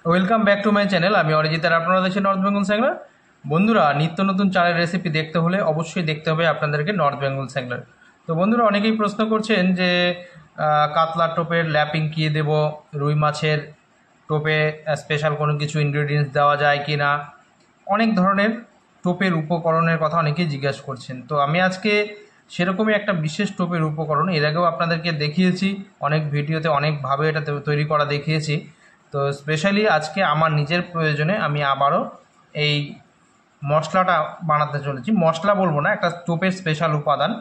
Welcome back to my channel. আমি অরিজিৎ আর আপনারা দেখছেন নর্থ বেঙ্গল স্যাংলার। বন্ধুরা, নিত্য নতুন চালের রেসিপি দেখতে হলে অবশ্যই দেখতে হবে আপনাদেরকে নর্থ বেঙ্গল স্যাংলার। তো বন্ধুরা, অনেকেই প্রশ্ন করছেন যে কাতলার টোপের ল্যাপিং কী দেবো, রুই মাছের টোপে স্পেশাল কোনো কিছু ইনগ্রেডিয়েন্টস দেওয়া যায় কি না, অনেক ধরনের টোপের উপকরণের কথা অনেকেই জিজ্ঞাসা করছেন। তো আমি আজকে সেরকমই একটা বিশেষ টোপের উপকরণ এর আগেও আপনাদেরকে দেখিয়েছি, অনেক ভিডিওতে অনেকভাবে এটা তৈরি করা দেখিয়েছি। তো স্পেশালি আজকে আমার নিজের প্রয়োজনে আমি আবারও এই মশলাটা বানাতে চলেছি। মশলা বলবো না, একটা টোপের স্পেশাল উপাদান।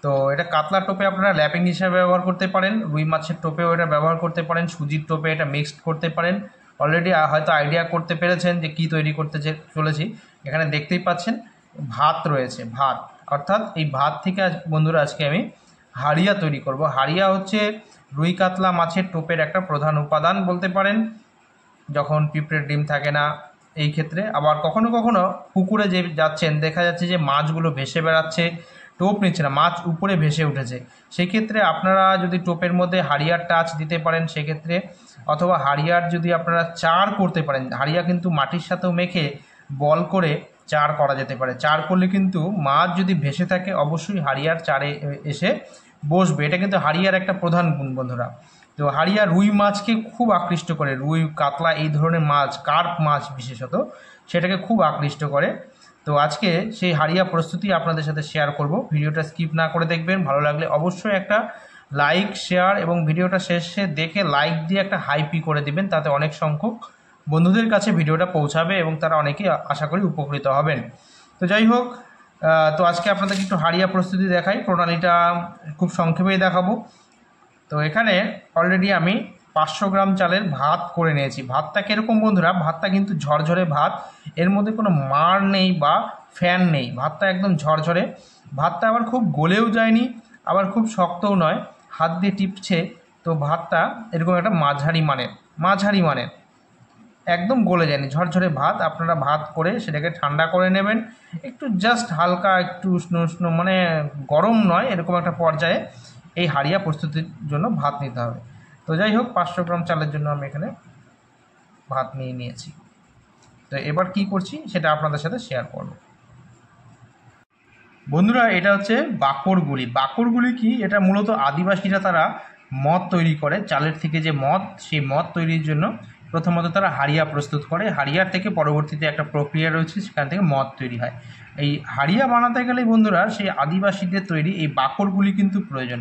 তো এটা কাতলার টোপে আপনারা ল্যাপিং হিসাবে ব্যবহার করতে পারেন, রুই মাছের টোপেও এটা ব্যবহার করতে পারেন, সুজির টোপে এটা মিক্সড করতে পারেন। অলরেডি হয়তো আইডিয়া করতে পেরেছেন যে কি তৈরি করতে চলেছি। এখানে দেখতেই পাচ্ছেন ভাত রয়েছে, ভাত, অর্থাৎ এই ভাত থেকে বন্ধুরা আজকে আমি হাড়িয়া তৈরি করব। হাড়িয়া হচ্ছে রুই কাতলা মাছের টোপের একটা প্রধান উপাদান বলতে পারেন, যখন পিঁপড়ের ডিম থাকে না এই ক্ষেত্রে। আবার কখনো কখনো পুকুরে যে যাচ্ছেন, দেখা যাচ্ছে যে মাছগুলো ভেসে বেড়াচ্ছে, টোপ নিচ্ছে না, মাছ উপরে ভেসে উঠেছে। সেই ক্ষেত্রে আপনারা যদি টোপের মধ্যে হাড়িয়ার টাচ দিতে পারেন সেক্ষেত্রে, অথবা হাড়িয়ার যদি আপনারা চার করতে পারেন, হাড়িয়া কিন্তু মাটির সাথেও মেখে বল করে চার করা যেতে পারে। চার করলে কিন্তু মাছ যদি ভেসে থাকে অবশ্যই হাড়িয়ার চারে এসে বসবে। এটা কিন্তু হাড়িয়ার একটা প্রধান গুণ বন্ধুরা। তো হাড়িয়া রুই মাছকে খুব আকৃষ্ট করে, রুই কাতলা এই ধরনের মাছ, কার্প মাছ বিশেষত, সেটাকে খুব আকৃষ্ট করে। তো আজকে সেই হাড়িয়া প্রস্তুতি আপনাদের সাথে শেয়ার করব। ভিডিওটা স্কিপ না করে দেখবেন। ভালো লাগলে অবশ্যই একটা লাইক, শেয়ার এবং ভিডিওটা শেষে দেখে লাইক দিয়ে একটা হাইপি করে দিবেন, তাতে অনেক সংখ্যক বন্ধুদের কাছে ভিডিওটা পৌঁছাবে এবং তারা অনেকেই আশা করি উপকৃত হবেন। তো যাই হোক, তো আজকে আপনাদেরকে একটু হাড়িয়া প্রস্তুতি দেখাই, প্রণালীটা খুব সংক্ষেপেই দেখাবো। তো এখানে অলরেডি আমি 500 গ্রাম চালের ভাত করে নিয়েছি। ভাতটা কীরকম বন্ধুরা, ভাতটা কিন্তু ঝরঝরে ভাত, এর মধ্যে কোনো মাড় নেই বা ফ্যান নেই, ভাতটা একদম ঝরঝরে। ভাতটা আবার খুব গলেও যায়নি, আবার খুব শক্তও নয়, হাত দিয়ে টিপছে। তো ভাতটা এরকম একটা মাঝারি মানের একদম গলে যায়নি, ঝরঝরে ভাত। আপনারা ভাত করে সেটাকে ঠান্ডা করে নেবেন, একটু জাস্ট হালকা একটু উষ্ণ উষ্ণ, মানে গরম নয়, এরকম একটা পর্যায়ে এই হাড়িয়া প্রস্তুতির জন্য ভাত নিতে হবে। তো যাই হোক, 500 গ্রাম চালের জন্য আমি এখানে ভাত নিয়ে নিয়েছি। তো এবার কি করছি সেটা আপনাদের সাথে শেয়ার করব। বন্ধুরা, এটা হচ্ছে বাকরগুলি। বাকরগুলি কি, এটা মূলত আদিবাসীরা তারা মদ তৈরি করে, চালের থেকে যে মদ, সেই মদ তৈরির জন্য প্রথমত তারা হাড়িয়া প্রস্তুত করে। হাড়িয়ার থেকে পরবর্তীতে একটা প্রক্রিয়া রয়েছে, সেখান থেকে মদ তৈরি হয়। এই হাড়িয়া বানাতে গেলে বন্ধুরা সেই আদিবাসীদের তৈরি এই বাকরগুলি কিন্তু প্রয়োজন।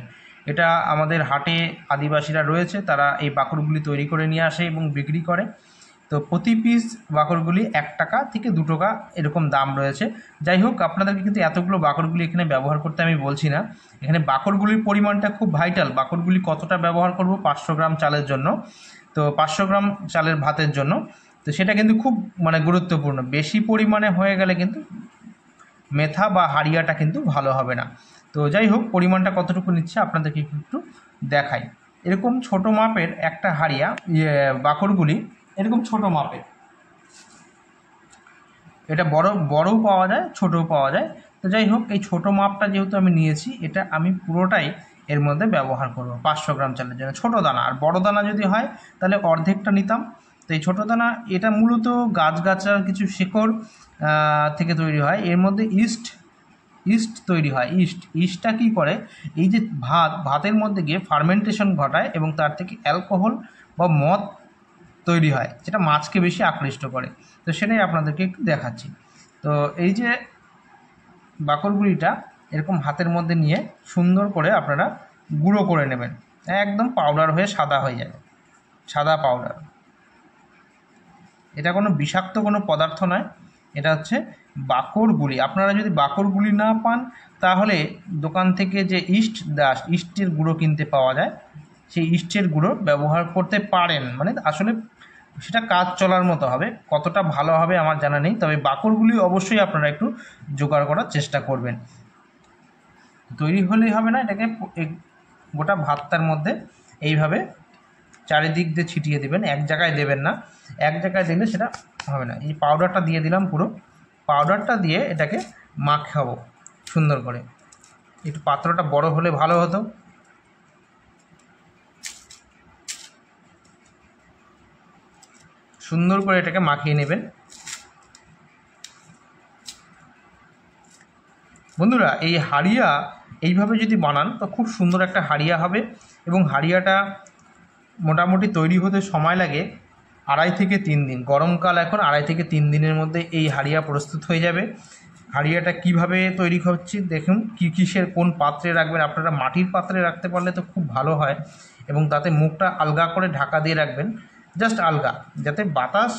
এটা আমাদের হাটে আদিবাসীরা রয়েছে, তারা এই বাকরগুলি তৈরি করে নিয়ে আসে এবং বিক্রি করে। তো প্রতি পিস বাকরগুলি 1 টাকা থেকে 2 টাকা এরকম দাম রয়েছে। যাই হোক, আপনাদেরকে কিন্তু এতগুলো বাকরগুলি এখানে ব্যবহার করতে আমি বলছি না। এখানে বাকরগুলির পরিমাণটা খুব ভাইটাল। বাকরগুলি কতটা ব্যবহার করব 500 গ্রাম চালের জন্য, তো 500 গ্রাম চালের ভাতের জন্য, তো সেটা কিন্তু খুব গুরুত্বপূর্ণ। বেশি পরিমাণে হয়ে গেলে কিন্তু মেথা বা হাড়িয়াটা কিন্তু ভালো হবে না। তো যাই হোক, পরিমাণটা কতটুকু নিচ্ছে আপনাদেরকে একটু দেখাই। এরকম ছোট মাপের একটা হাড়িয়া, বাকরগুলি এরকম ছোট মাপের, এটা বড়ও পাওয়া যায়, ছোটও পাওয়া যায়। তো যাই হোক, এই ছোট মাপটা যেহেতু আমি নিয়েছি, এটা আমি পুরোটাই এর মধ্যে ব্যবহার করব 500 গ্রাম চালের জন্য। ছোট দানা, আর বড় দানা যদি হয় তাহলে অর্ধেকটা নিতাম। তো এই ছোটো দানা, এটা মূলত গাছগাছার কিছু শিকড় থেকে তৈরি হয়। এর মধ্যে ইস্ট তৈরি হয়। ইস্টটা কী করে, এই যে ভাতের মধ্যে গিয়ে ফার্মেন্টেশন ঘটায় এবং তার থেকে অ্যালকোহল বা মদ তৈরি হয়, যেটা মাছকে বেশি আকৃষ্ট করে। তো সেটাই আপনাদেরকে একটু দেখাচ্ছি। তো এই যে বাকরগুলিটা এরকম হাতের মধ্যে নিয়ে সুন্দর করে আপনারা গুঁড়ো করে নেবেন, একদম পাউডার হয়ে সাদা হয়ে যাবে, সাদা পাউডার। এটা কোনো বিষাক্ত কোনো পদার্থ নয়, এটা হচ্ছে বাকরগুলি। আপনারা যদি বাকরগুলি না পান তাহলে দোকান থেকে যে ইস্টের গুঁড়ো কিনতে পাওয়া যায়, সেই ইস্টের গুঁড়ো ব্যবহার করতে পারেন। মানে আসলে সেটা কাজ চলার মতো হবে, কতটা ভালো হবে আমার জানা নেই, তবে বাকরগুলি অবশ্যই আপনারা একটু জোগাড় করার চেষ্টা করবেন। তৈরি হলেই হবে না, এটাকে গোটা ভাতটার মধ্যে এইভাবে চারিদিক দিয়ে ছিটিয়ে দেবেন, এক জায়গায় দেবেন না। এক জায়গায় দিলে সেটা হবে না। এই পাউডারটা দিয়ে দিলাম, পুরো পাউডারটা দিয়ে এটাকে মাখাবো সুন্দর করে। একটু পাত্রটা বড় হলে ভালো হতো। সুন্দর করে এটাকে মাখিয়ে নেবেন। বন্ধুরা এই হাড়িয়া এইভাবে যদি বানান তো খুব সুন্দর একটা হাড়িয়া হবে, এবং হাড়িয়াটা মোটামুটি তৈরি হতে সময় লাগে 2.5 থেকে 3 দিন। গরমকাল এখন 2.5 থেকে 3 দিনের মধ্যে এই হাড়িয়া প্রস্তুত হয়ে যাবে। হাড়িয়াটা কিভাবে তৈরি হচ্ছে দেখুন, কিসের কোন পাত্রে রাখবেন, আপনারা মাটির পাত্রে রাখতে পারলে তো খুব ভালো হয়, এবং তাতে মুখটা আলগা করে ঢাকা দিয়ে রাখবেন, জাস্ট আলগা, যাতে বাতাস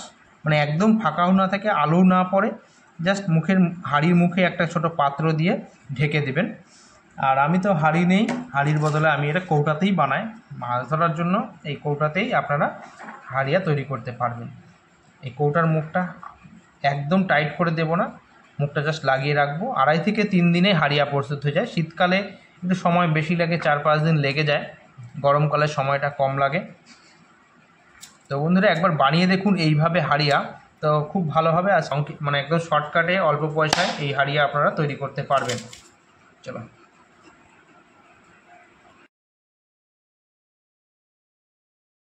মানে একদম ফাঁকাও না থাকে, আলো না পড়ে, জাস্ট হাড়ির মুখে একটা ছোট পাত্র দিয়ে ঢেকে দেবেন। আর আমি তো হাড়ি নেই, হাড়ির বদলে আমি এটা কৌটাতেই বানাই মাছ ধরার জন্য। এই কৌটাতেই আপনারা হাড়িয়া তৈরি করতে পারবেন। এই কৌটার মুখটা একদম টাইট করে দেব না, মুখটা জাস্ট লাগিয়ে রাখবো। 2.5 থেকে 3 দিনে হাড়িয়া প্রস্তুত হয়ে যায়। শীতকালে একটু সময় বেশি লাগে, 4-5 দিন লেগে যায়, গরমকালে সময়টা কম লাগে। তো বন্ধুরা একবার বানিয়ে দেখুন এইভাবে হাড়িয়া, তো খুব ভালো হবে। আর মানে একদম শর্টকাটে অল্প পয়সায় এই হাড়িয়া আপনারা তৈরি করতে পারবেন। চলো।